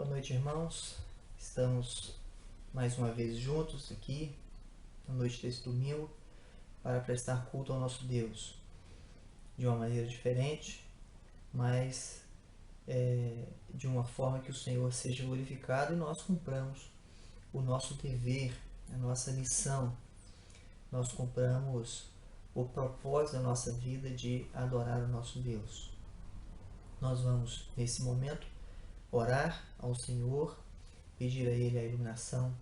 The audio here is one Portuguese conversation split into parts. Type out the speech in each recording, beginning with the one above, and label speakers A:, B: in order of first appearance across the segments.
A: Boa noite, irmãos. Estamos mais uma vez juntos aqui, na noite desse domingo, para prestar culto ao nosso Deus. De uma maneira diferente, mas de uma forma que o Senhor seja glorificado e nós cumpramos o nosso dever, a nossa missão. Nós cumpramos o propósito da nossa vida de adorar o nosso Deus. Nós vamos, nesse momento, orar ao Senhor, pedir a Ele a iluminação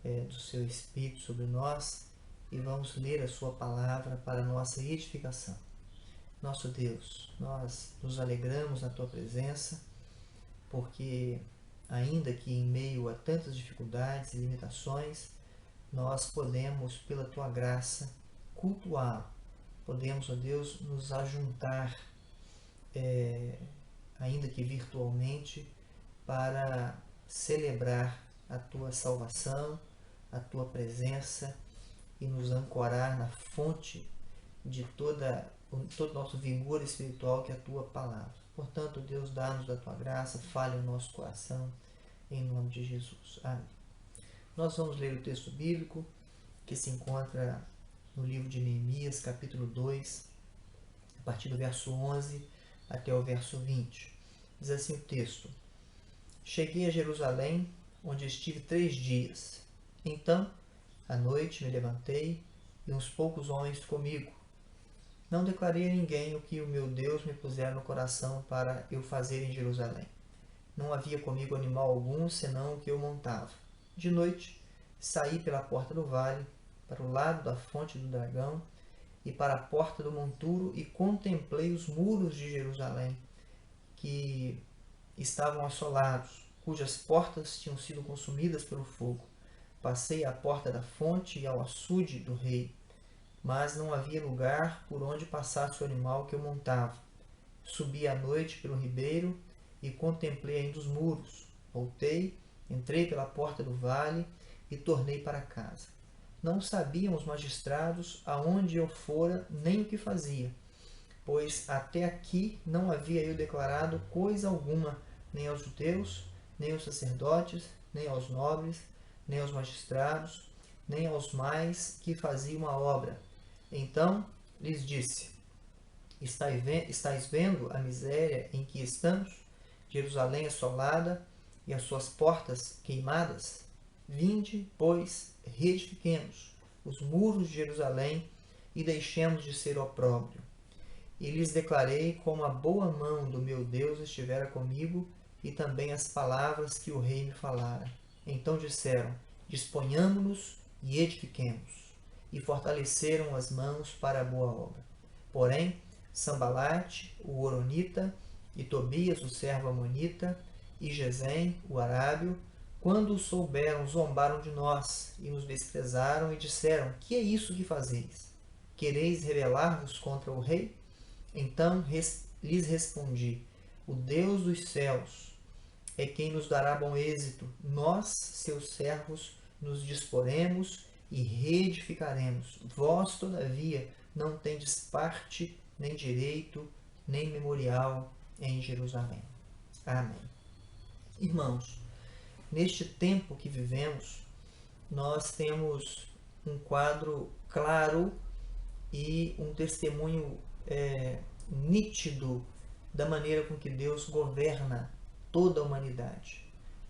A: do seu Espírito sobre nós e vamos ler a sua palavra para a nossa edificação. Nosso Deus, nós nos alegramos na tua presença, porque ainda que em meio a tantas dificuldades e limitações, nós podemos, pela tua graça, cultuá-lo. Podemos, ó Deus, nos ajuntar, ainda que virtualmente, para celebrar a tua salvação, a tua presença e nos ancorar na fonte de todo o nosso vigor espiritual, que é a tua palavra. Portanto, Deus, dá-nos da tua graça, fale o nosso coração, em nome de Jesus. Amém. Nós vamos ler o texto bíblico que se encontra no livro de Neemias, capítulo 2, a partir do verso 11 até o verso 20. Diz assim o texto: Cheguei a Jerusalém, onde estive 3 dias. Então, à noite, me levantei e uns poucos homens comigo. Não declarei a ninguém o que o meu Deus me pusera no coração para eu fazer em Jerusalém. Não havia comigo animal algum, senão o que eu montava. De noite, saí pela porta do vale, para o lado da fonte do dragão e para a porta do monturo, e contemplei os muros de Jerusalém, que estavam assolados, cujas portas tinham sido consumidas pelo fogo. Passei à porta da fonte e ao açude do rei, mas não havia lugar por onde passasse o animal que eu montava. Subi à noite pelo ribeiro e contemplei ainda os muros. Voltei, entrei pela porta do vale e tornei para casa. Não sabiam os magistrados aonde eu fora nem o que fazia, pois até aqui não havia eu declarado coisa alguma, nem aos judeus, nem aos sacerdotes, nem aos nobres, nem aos magistrados, nem aos mais que faziam a obra. Então lhes disse: Estais vendo a miséria em que estamos, Jerusalém assolada e as suas portas queimadas? Vinde, pois, reedifiquemos os muros de Jerusalém e deixemos de ser opróbrio. E lhes declarei como a boa mão do meu Deus estivera comigo, e também as palavras que o rei me falara. Então disseram: Disponhamo-nos e edifiquemos. E fortaleceram as mãos para a boa obra. Porém, Sambalate, o horonita, e Tobias, o servo amonita, e Gesem, o arábio, quando o souberam, zombaram de nós, e nos desprezaram, e disseram: Que é isso que fazeis? Quereis rebelar-vos contra o rei? Então lhes respondi: O Deus dos céus é quem nos dará bom êxito. Nós, seus servos, nos disporemos e reedificaremos. Vós, todavia, não tendes parte, nem direito, nem memorial em Jerusalém. Amém. Irmãos, neste tempo que vivemos, nós temos um quadro claro e um testemunho nítido da maneira com que Deus governa toda a humanidade.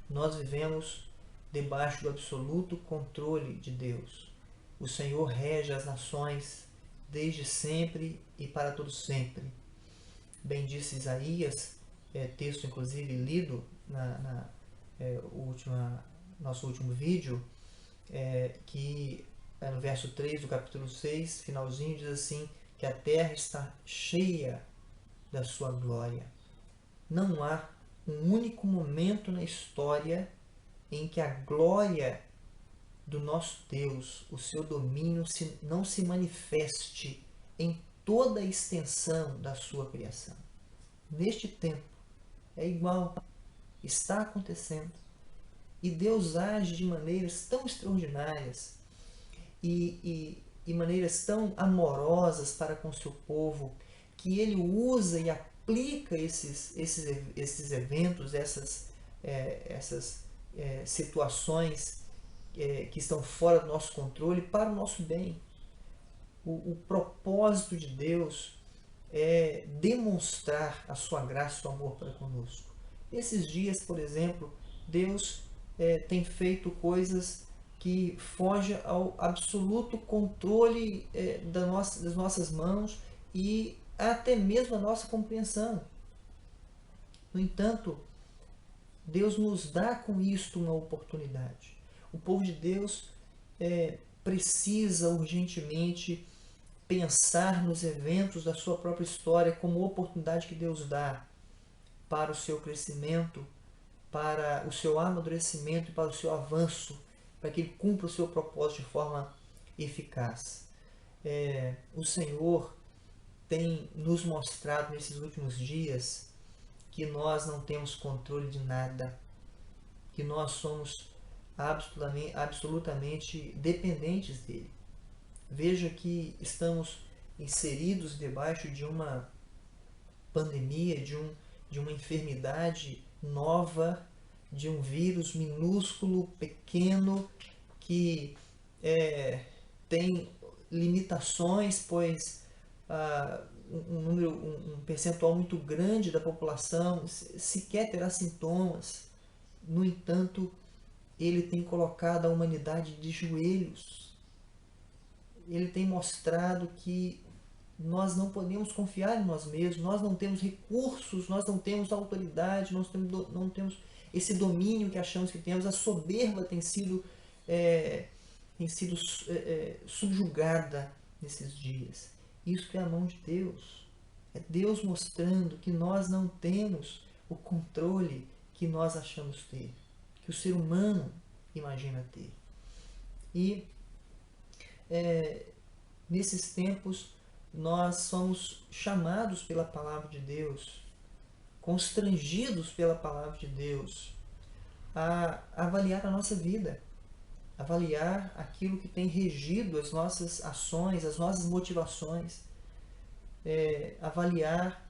A: Nós vivemos debaixo do absoluto controle de Deus. O Senhor rege as nações desde sempre e para todo sempre. Bem disse Isaías, texto inclusive lido nosso último vídeo, que no verso 3 do capítulo 6, finalzinho, diz assim, que a terra está cheia da sua glória. Não há um único momento na história em que a glória do nosso Deus, o seu domínio, não se manifeste em toda a extensão da sua criação. Neste tempo, é igual, está acontecendo. E Deus age de maneiras tão extraordinárias e maneiras tão amorosas para com o seu povo, que Ele usa e aplica esses eventos, essas essas situações que estão fora do nosso controle para o nosso bem. O propósito de Deus é demonstrar a sua graça e o seu amor para conosco. Nesses dias, por exemplo, Deus tem feito coisas que fogem ao absoluto controle das nossas mãos e até mesmo a nossa compreensão. No entanto, Deus nos dá com isto uma oportunidade. O povo de Deus precisa urgentemente pensar nos eventos da sua própria história como oportunidade que Deus dá para o seu crescimento, para o seu amadurecimento e para o seu avanço, para que ele cumpra o seu propósito de forma eficaz. O Senhor tem nos mostrado nesses últimos dias que nós não temos controle de nada, que nós somos absolutamente dependentes dele. Veja que estamos inseridos debaixo de uma pandemia, de uma enfermidade nova, de um vírus minúsculo, pequeno, que tem limitações, pois um percentual muito grande da população sequer terá sintomas. No entanto, ele tem colocado a humanidade de joelhos. Ele tem mostrado que nós não podemos confiar em nós mesmos, nós não temos recursos, nós não temos autoridade, nós não temos esse domínio que achamos que temos. A soberba tem sido subjugada nesses dias. Isso é a mão de Deus. É Deus mostrando que nós não temos o controle que nós achamos ter, que o ser humano imagina ter. E nesses tempos nós somos chamados pela palavra de Deus, constrangidos pela palavra de Deus, a avaliar a nossa vida, avaliar aquilo que tem regido as nossas ações, as nossas motivações, avaliar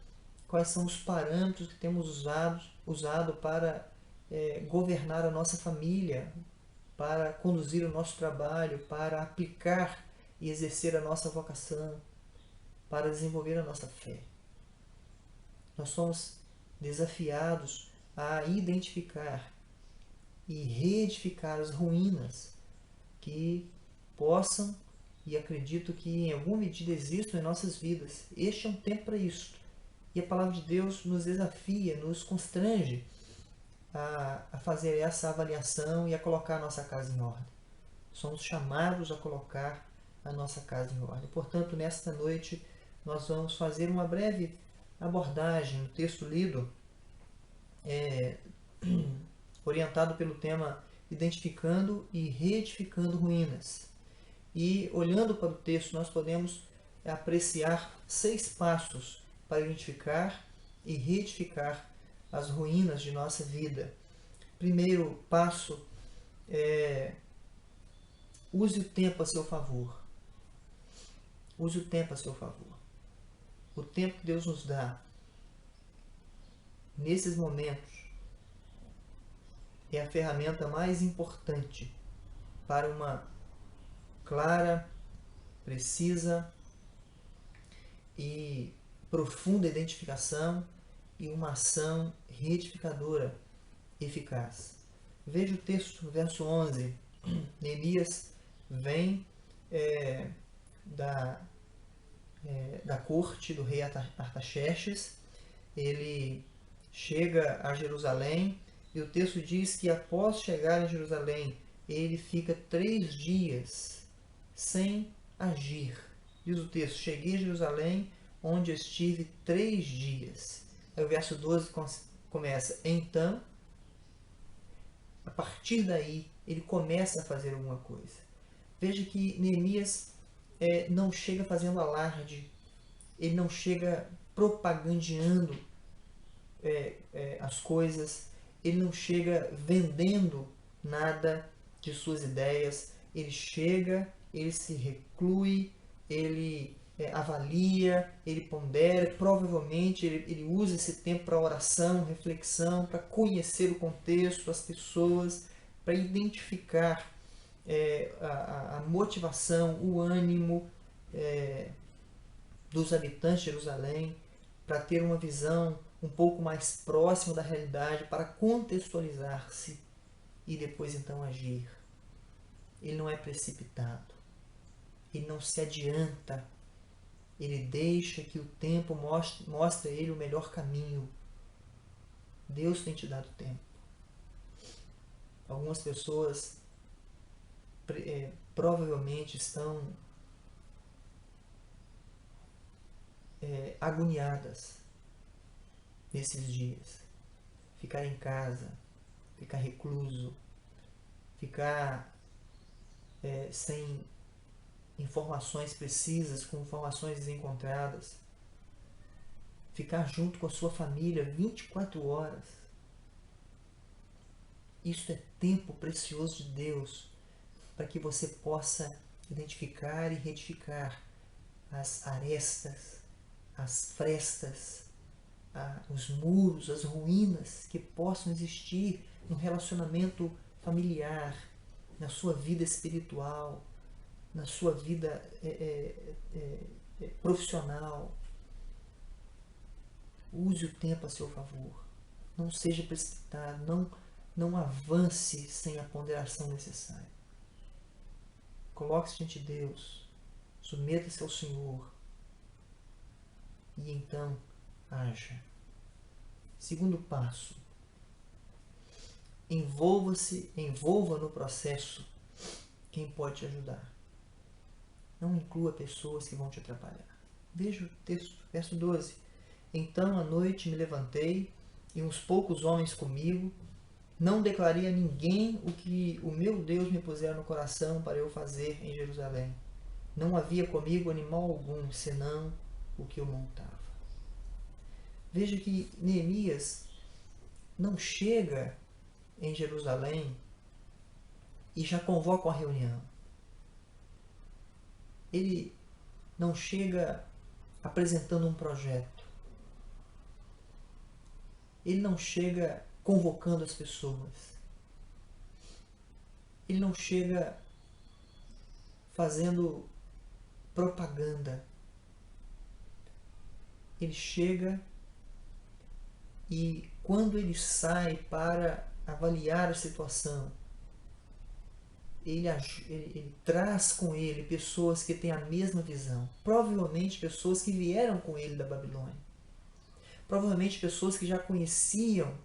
A: quais são os parâmetros que temos usado para governar a nossa família, para conduzir o nosso trabalho, para aplicar e exercer a nossa vocação, para desenvolver a nossa fé. Nós somos desafiados a identificar e reedificar as ruínas que possam, e acredito que em alguma medida existam em nossas vidas. Este é um tempo para isso. E a palavra de Deus nos desafia, nos constrange a fazer essa avaliação e a colocar a nossa casa em ordem. Somos chamados a colocar a nossa casa em ordem. Portanto, nesta noite, nós vamos fazer uma breve abordagem no texto lido, orientado pelo tema Identificando e Reedificando Ruínas. E, olhando para o texto, nós podemos apreciar 6 passos para identificar e reedificar as ruínas de nossa vida. Primeiro passo é: use o tempo a seu favor. Use o tempo a seu favor. O tempo que Deus nos dá nesses momentos é a ferramenta mais importante para uma clara, precisa e profunda identificação e uma ação reedificadora eficaz. Veja o texto no verso 11. Neemias vem da corte do rei Artaxerxes. Ele chega a Jerusalém e o texto diz que após chegar em Jerusalém, ele fica 3 dias sem agir. Diz o texto: cheguei a Jerusalém, onde estive 3 dias. Aí o verso 12 começa: então, a partir daí, ele começa a fazer alguma coisa. Veja que Neemias não chega fazendo alarde, ele não chega propagandeando as coisas, ele não chega vendendo nada de suas ideias, ele chega, ele se reclui, ele avalia, ele pondera, provavelmente ele usa esse tempo para oração, reflexão, para conhecer o contexto, as pessoas, para identificar a motivação, o ânimo dos habitantes de Jerusalém, para ter uma visão um pouco mais próxima da realidade, para contextualizar-se e depois então agir. Ele não é precipitado, ele não se adianta, ele deixa que o tempo mostre a ele o melhor caminho. Deus tem te dado tempo. Algumas pessoas provavelmente estão agoniadas nesses dias. Ficar em casa, ficar recluso, ficar sem informações precisas, com informações desencontradas, ficar junto com a sua família 24 horas. Isso é tempo precioso de Deus para que você possa identificar e retificar as arestas, as frestas, os muros, as ruínas que possam existir no relacionamento familiar, na sua vida espiritual, na sua vida profissional. Use o tempo a seu favor. Não seja precipitado, não avance sem a ponderação necessária. Coloque-se diante de Deus, submeta-se ao Senhor e então haja. Segundo passo, envolva no processo quem pode te ajudar. Não inclua pessoas que vão te atrapalhar. Veja o texto, verso 12. Então à noite me levantei e uns poucos homens comigo. Não declarei a ninguém o que o meu Deus me pusera no coração para eu fazer em Jerusalém. Não havia comigo animal algum, senão o que eu montava. Veja que Neemias não chega em Jerusalém e já convoca uma reunião. Ele não chega apresentando um projeto. Ele não chega convocando as pessoas. Ele não chega fazendo propaganda. Ele chega e quando ele sai para avaliar a situação, ele traz com ele pessoas que têm a mesma visão. Provavelmente pessoas que vieram com ele da Babilônia. Provavelmente pessoas que já conheciam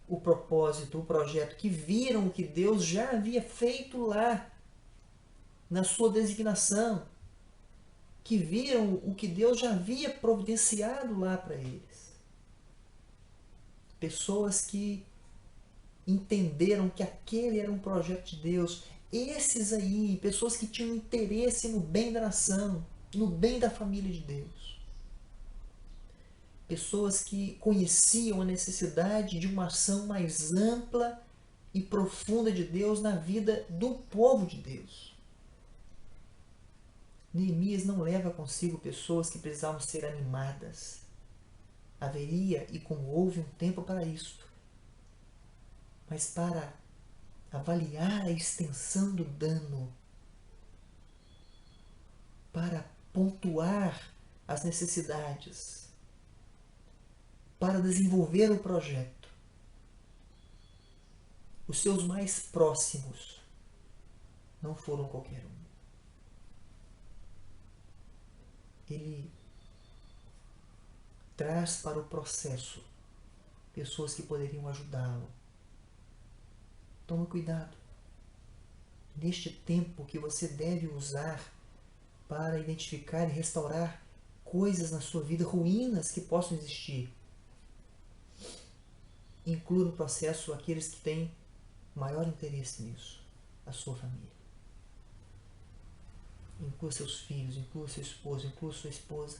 A: o propósito, o projeto, que viram o que Deus já havia feito lá, na sua designação, que viram o que Deus já havia providenciado lá para eles. Pessoas que entenderam que aquele era um projeto de Deus. Esses aí, pessoas que tinham interesse no bem da nação, no bem da família de Deus. Pessoas que conheciam a necessidade de uma ação mais ampla e profunda de Deus na vida do povo de Deus. Neemias não leva consigo pessoas que precisavam ser animadas. Haveria e como houve um tempo para isto. Mas para avaliar a extensão do dano, para pontuar as necessidades, para desenvolver o projeto. Os seus mais próximos não foram qualquer um. Ele traz para o processo pessoas que poderiam ajudá-lo. Tome cuidado. Neste tempo que você deve usar para identificar e restaurar coisas na sua vida, ruínas que possam existir. Inclua no processo aqueles que têm maior interesse nisso, a sua família. Inclua seus filhos, inclua seu esposo, inclua sua esposa.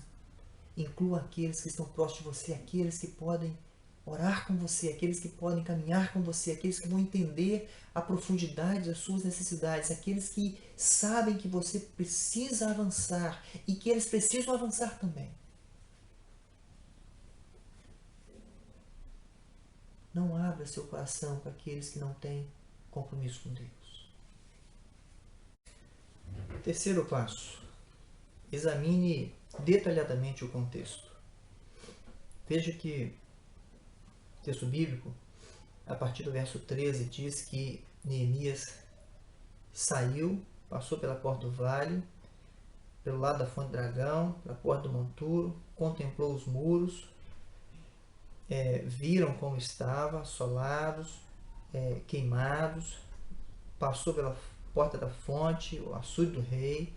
A: Inclua aqueles que estão próximos de você, aqueles que podem orar com você, aqueles que podem caminhar com você, aqueles que vão entender a profundidade das suas necessidades, aqueles que sabem que você precisa avançar e que eles precisam avançar também. Não abra seu coração para aqueles que não têm compromisso com Deus. Terceiro passo. Examine detalhadamente o contexto. Veja que o texto bíblico, a partir do verso 13, diz que Neemias saiu, passou pela porta do vale, pelo lado da fonte do dragão, pela porta do monturo, contemplou os muros, viram como estava, assolados, queimados, passou pela porta da fonte, o açude do rei,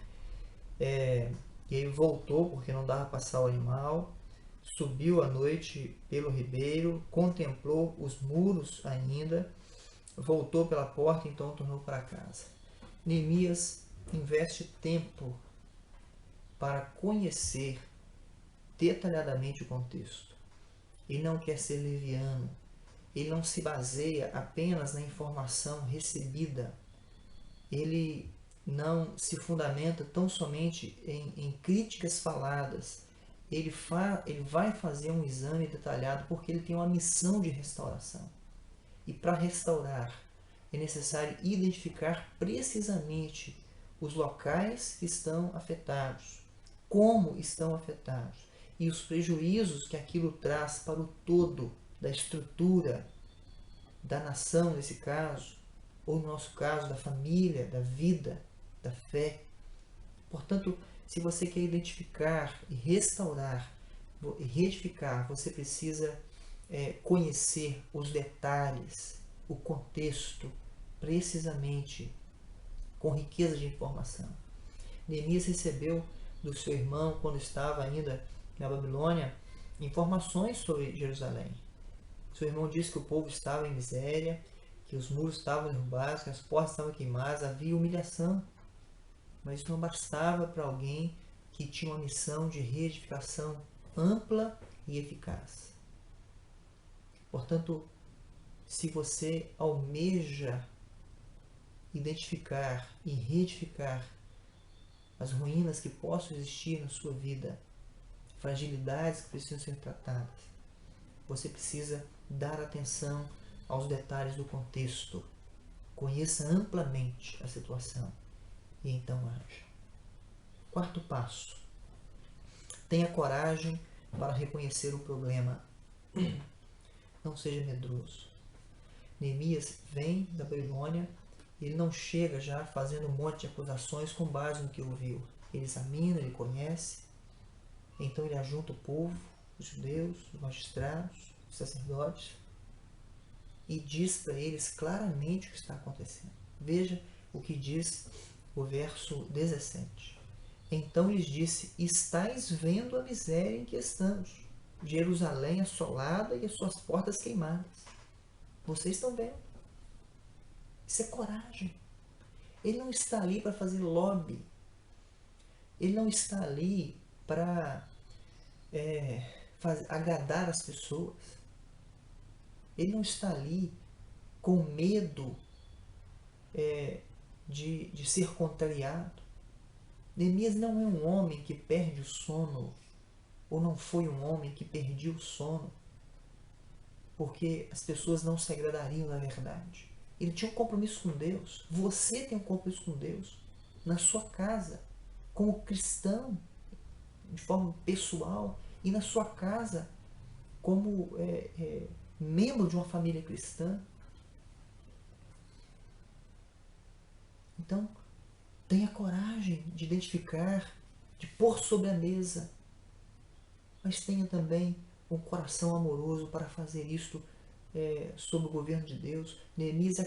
A: e aí voltou porque não dava para passar o animal, subiu à noite pelo ribeiro, contemplou os muros ainda, voltou pela porta e então tornou para casa. Neemias investe tempo para conhecer detalhadamente o contexto. Ele não quer ser leviano, ele não se baseia apenas na informação recebida, ele não se fundamenta tão somente em críticas faladas, ele vai fazer um exame detalhado porque ele tem uma missão de restauração. E para restaurar é necessário identificar precisamente os locais que estão afetados, como estão afetados e os prejuízos que aquilo traz para o todo da estrutura da nação, nesse caso, ou no nosso caso, da família, da vida, da fé. Portanto, se você quer identificar e restaurar e reedificar, você precisa conhecer os detalhes, o contexto, precisamente, com riqueza de informação. Neemias recebeu do seu irmão, quando estava ainda na Babilônia, informações sobre Jerusalém. Seu irmão disse que o povo estava em miséria, que os muros estavam derrubados, que as portas estavam queimadas, havia humilhação. Mas isso não bastava para alguém que tinha uma missão de reedificação ampla e eficaz. Portanto, se você almeja identificar e reedificar as ruínas que possam existir na sua vida, fragilidades que precisam ser tratadas, você precisa dar atenção aos detalhes do contexto. Conheça amplamente a situação e então haja. Quarto passo. Tenha coragem para reconhecer o problema. Não seja medroso. Neemias vem da Babilônia, ele não chega já fazendo um monte de acusações com base no que ouviu. Ele examina, ele conhece, então ele ajunta o povo, os judeus, os magistrados, os sacerdotes, e diz para eles claramente o que está acontecendo. Veja o que diz o verso 17. Então lhes disse: estáis vendo a miséria em que estamos, Jerusalém assolada e as suas portas queimadas. Vocês estão vendo. Isso é coragem. Ele não está ali para fazer lobby. Ele não está ali para agradar as pessoas. Ele não está ali com medo de ser contrariado. Neemias não é um homem que perde o sono, ou não foi um homem que perdia o sono, porque as pessoas não se agradariam da verdade. Ele tinha um compromisso com Deus. Você tem um compromisso com Deus na sua casa, como cristão, de forma pessoal, e na sua casa, como membro de uma família cristã. Então, tenha coragem de identificar, de pôr sobre a mesa, mas tenha também um coração amoroso para fazer isto sob o governo de Deus. Neemias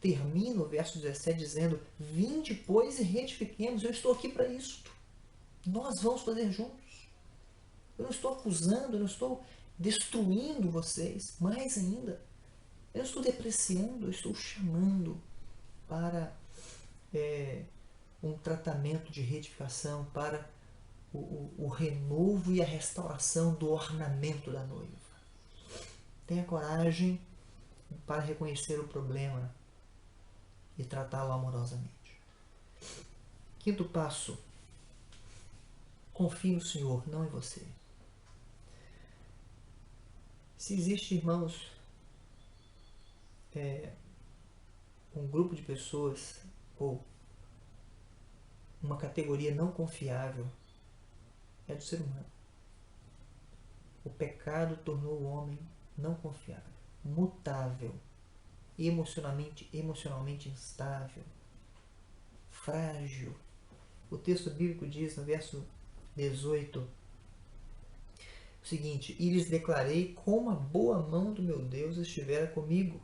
A: termina o verso 17 dizendo: vinde, pois, e retifiquemos. Eu estou aqui para isto. Nós vamos fazer juntos. Eu não estou acusando, eu não estou destruindo vocês. Mais ainda, eu não estou depreciando, eu estou chamando para um tratamento de retificação, para o renovo e a restauração do ornamento da noiva. Tenha coragem para reconhecer o problema e tratá-lo amorosamente. Quinto passo: confie no Senhor, não em você. Se existe, irmãos, um grupo de pessoas ou uma categoria não confiável, é do ser humano. O pecado tornou o homem não confiável, mutável, emocionalmente instável, frágil. O texto bíblico diz no verso 18 o seguinte: e lhes declarei como a boa mão do meu Deus estivera comigo,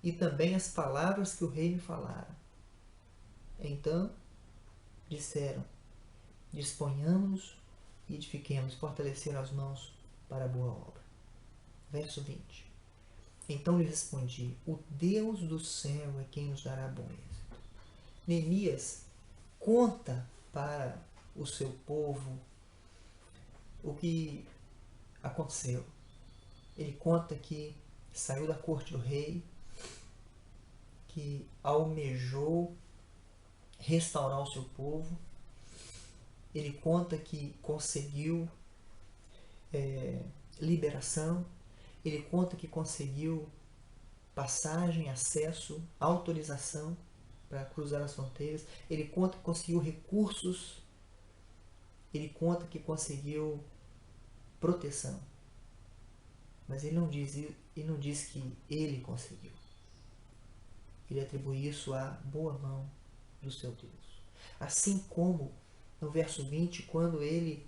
A: e também as palavras que o rei me falara. Então disseram: disponhamos-nos e edifiquemos, fortaleceram as mãos para a boa obra. Verso 20. Então lhe respondi: o Deus do céu é quem nos dará bom êxito. Neemias conta para o seu povo o que aconteceu. Ele conta que saiu da corte do rei, que almejou restaurar o seu povo. Ele conta que conseguiu liberação. Ele conta que conseguiu passagem, acesso, autorização para cruzar as fronteiras. Ele conta que conseguiu recursos. Ele conta que conseguiu proteção. Mas ele não diz que ele conseguiu. Ele atribui isso à boa mão do seu Deus. Assim como no verso 20, quando ele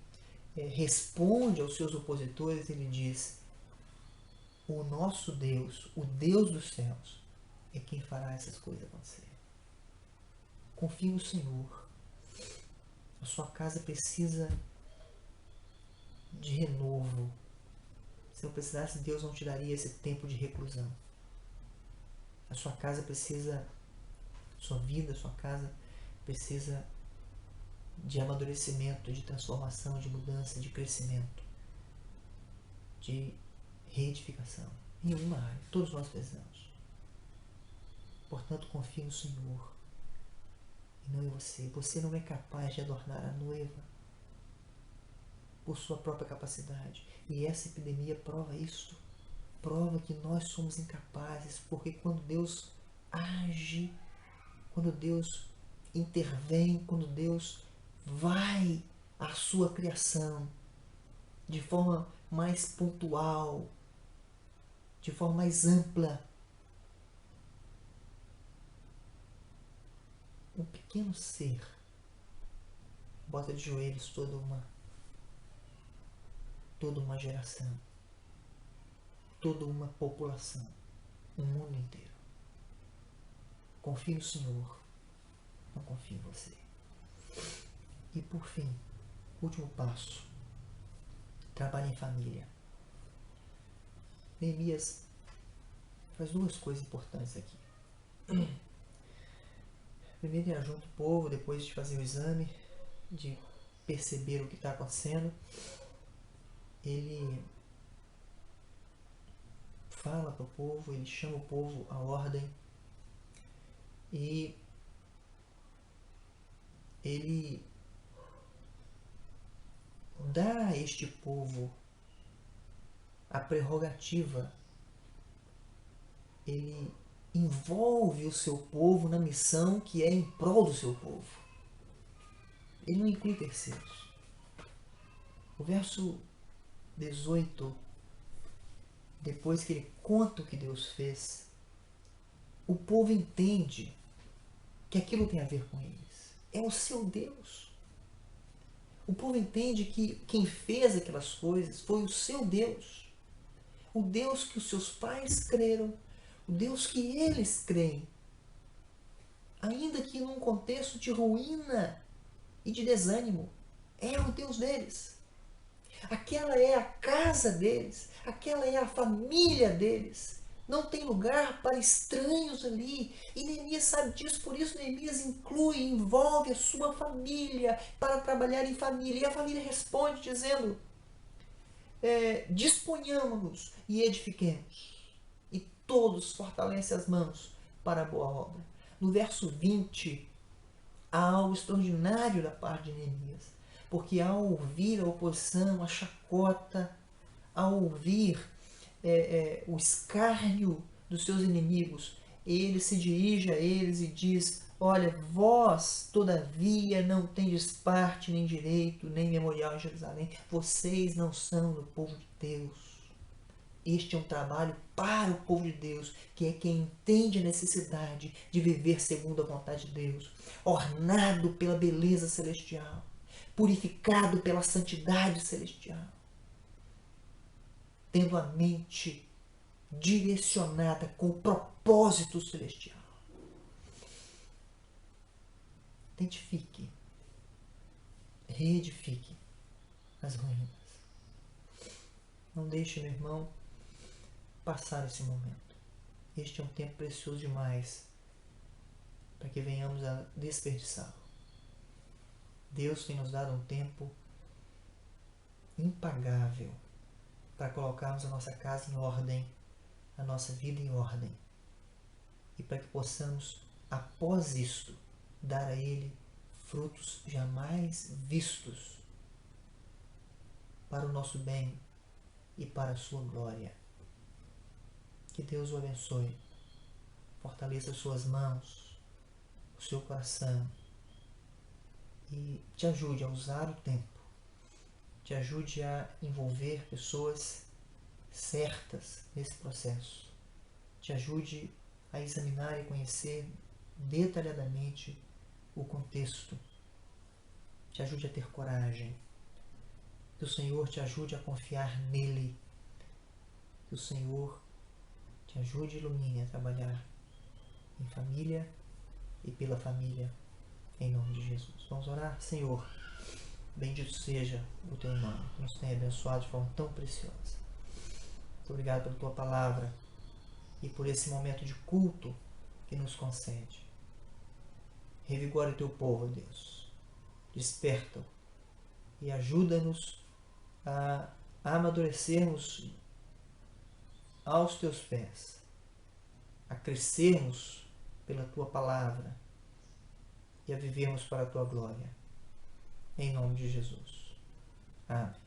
A: responde aos seus opositores, ele diz: o nosso Deus, o Deus dos céus, é quem fará essas coisas acontecer. Confie no Senhor. A sua casa precisa de renovo. Se não precisasse, Deus não te daria esse tempo de reclusão. A sua casa precisa, sua vida, sua casa precisa de amadurecimento, de transformação, de mudança, de crescimento, de reedificação. Em uma área, todos nós precisamos. Portanto, confie no Senhor e não em você. Você não é capaz de adornar a noiva por sua própria capacidade. E essa epidemia prova isso. Prova que nós somos incapazes, porque quando Deus age, quando Deus intervém, quando Deus vai à sua criação de forma mais pontual, de forma mais ampla, um pequeno ser bota de joelhos toda uma geração, toda uma população, um mundo inteiro. Confie no Senhor, não confie em você. E por fim, último passo: trabalhe em família. Neemias faz duas coisas importantes aqui. Primeiro, ele ajunta o povo, depois de fazer o exame, de perceber o que está acontecendo, ele fala para o povo, ele chama o povo à ordem e ele dá a este povo a prerrogativa, ele envolve o seu povo na missão que é em prol do seu povo. Ele não inclui terceiros. O verso 18, depois que ele conta o que Deus fez, o povo entende que aquilo tem a ver com eles. É o seu Deus. O povo entende que quem fez aquelas coisas foi o seu Deus. O Deus que os seus pais creram, o Deus que eles creem. Ainda que num contexto de ruína e de desânimo, é o Deus deles. Aquela é a casa deles, aquela é a família deles. Não tem lugar para estranhos ali. E Neemias sabe disso, por isso Neemias envolve a sua família para trabalhar em família. E a família responde dizendo: disponhamos-nos e edifiquemos. todos fortalece as mãos para a boa obra. No verso 20, há algo extraordinário da parte de Neemias, porque ao ouvir a oposição, a chacota, ao ouvir o escárnio dos seus inimigos, ele se dirige a eles e diz: olha, vós, todavia, não tendes parte, nem direito, nem memorial em Jerusalém. Vocês não são do povo de Deus. Este é um trabalho para o povo de Deus, que é quem entende a necessidade de viver segundo a vontade de Deus, ornado pela beleza celestial, purificado pela santidade celestial, tendo a mente direcionada com o propósito celestial. Identifique, reedifique as ruínas. Não deixe, meu irmão, passar esse momento. Este é um tempo precioso demais para que venhamos a desperdiçá-lo. Deus tem nos dado um tempo impagável para colocarmos a nossa casa em ordem, a nossa vida em ordem, e para que possamos, após isto, dar a Ele frutos jamais vistos para o nosso bem e para a sua glória. Que Deus o abençoe, fortaleça as suas mãos, o seu coração e te ajude a usar o tempo, te ajude a envolver pessoas certas nesse processo, te ajude a examinar e conhecer detalhadamente o contexto, te ajude a ter coragem, que o Senhor te ajude a confiar nele, que o Senhor te ajude e ilumine a trabalhar em família e pela família, em nome de Jesus. Vamos orar? Senhor, bendito seja o teu nome, que nos tenha abençoado de forma tão preciosa. Muito obrigado pela tua palavra e por esse momento de culto que nos concede. Revigora o teu povo, Deus. Desperta-o e ajuda-nos a amadurecermos aos teus pés, a crescermos pela tua palavra e a vivermos para a tua glória. Em nome de Jesus. Amém.